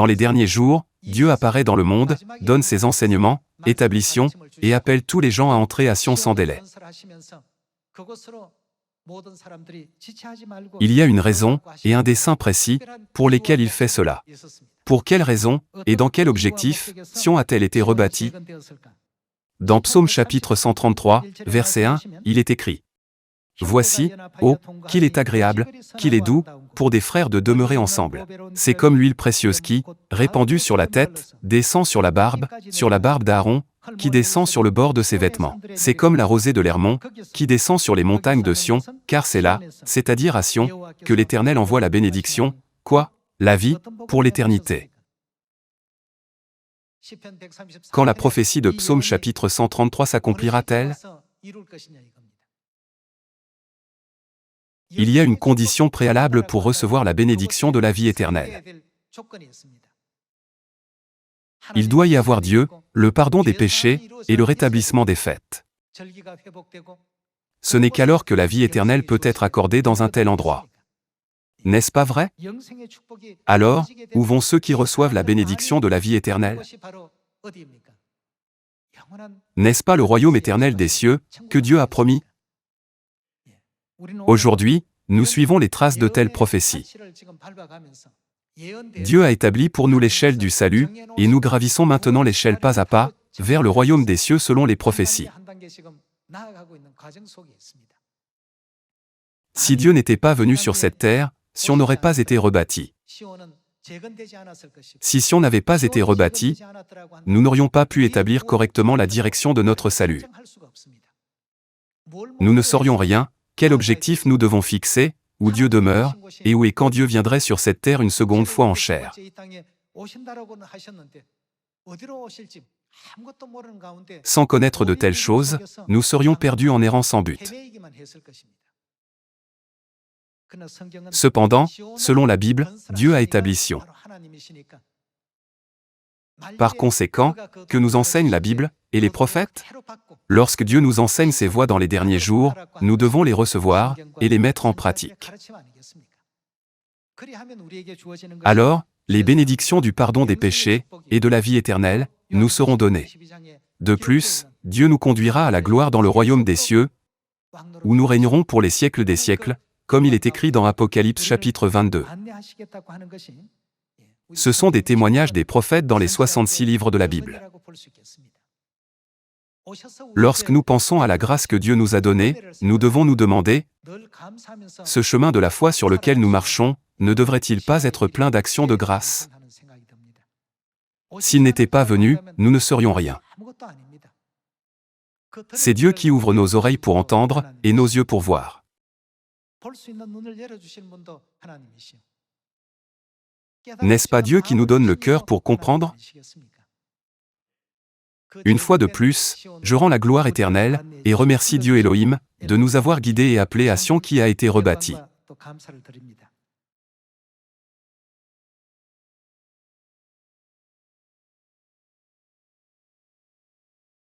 Dans les derniers jours, Dieu apparaît dans le monde, donne ses enseignements, établit Sion, et appelle tous les gens à entrer à Sion sans délai. Il y a une raison, et un dessein précis, pour lesquels il fait cela. Pour quelle raison, et dans quel objectif, Sion a-t-elle été rebâtie? Dans Psaume chapitre 133, verset 1, il est écrit: « Voici, oh, qu'il est agréable, qu'il est doux, pour des frères de demeurer ensemble. C'est comme l'huile précieuse qui, répandue sur la tête, descend sur la barbe d'Aaron, qui descend sur le bord de ses vêtements. C'est comme la rosée de l'Hermon, qui descend sur les montagnes de Sion, car c'est là, c'est-à-dire à Sion, que l'Éternel envoie la bénédiction, quoi? La vie, pour l'éternité. » Quand la prophétie de Psaume chapitre 133 s'accomplira-t-elle? Il y a une condition préalable pour recevoir la bénédiction de la vie éternelle. Il doit y avoir Dieu, le pardon des péchés et le rétablissement des fêtes. Ce n'est qu'alors que la vie éternelle peut être accordée dans un tel endroit. N'est-ce pas vrai? Alors, où vont ceux qui reçoivent la bénédiction de la vie éternelle? N'est-ce pas le royaume éternel des cieux, que Dieu a promis? Aujourd'hui, nous suivons les traces de telles prophéties. Dieu a établi pour nous l'échelle du salut, et nous gravissons maintenant l'échelle pas à pas, vers le royaume des cieux selon les prophéties. Si Dieu n'était pas venu sur cette terre, Sion n'aurait pas été rebâti. Si Sion n'avait pas été rebâti, nous n'aurions pas pu établir correctement la direction de notre salut. Nous ne saurions rien, quel objectif nous devons fixer, où Dieu demeure, et où et quand Dieu viendrait sur cette terre une seconde fois en chair. Sans connaître de telles choses, nous serions perdus en errant sans but. Cependant, selon la Bible, Dieu a établi Sion. Par conséquent, que nous enseigne la Bible et les prophètes? Lorsque Dieu nous enseigne ses voies dans les derniers jours, nous devons les recevoir et les mettre en pratique. Alors, les bénédictions du pardon des péchés et de la vie éternelle nous seront données. De plus, Dieu nous conduira à la gloire dans le royaume des cieux, où nous régnerons pour les siècles des siècles, comme il est écrit dans Apocalypse chapitre 22. Ce sont des témoignages des prophètes dans les 66 livres de la Bible. Lorsque nous pensons à la grâce que Dieu nous a donnée, nous devons nous demander, ce chemin de la foi sur lequel nous marchons, ne devrait-il pas être plein d'actions de grâce? S'il n'était pas venu, nous ne serions rien. C'est Dieu qui ouvre nos oreilles pour entendre et nos yeux pour voir. N'est-ce pas Dieu qui nous donne le cœur pour comprendre? Une fois de plus, je rends la gloire éternelle, et remercie Dieu Elohim, de nous avoir guidés et appelés à Sion qui a été rebâti.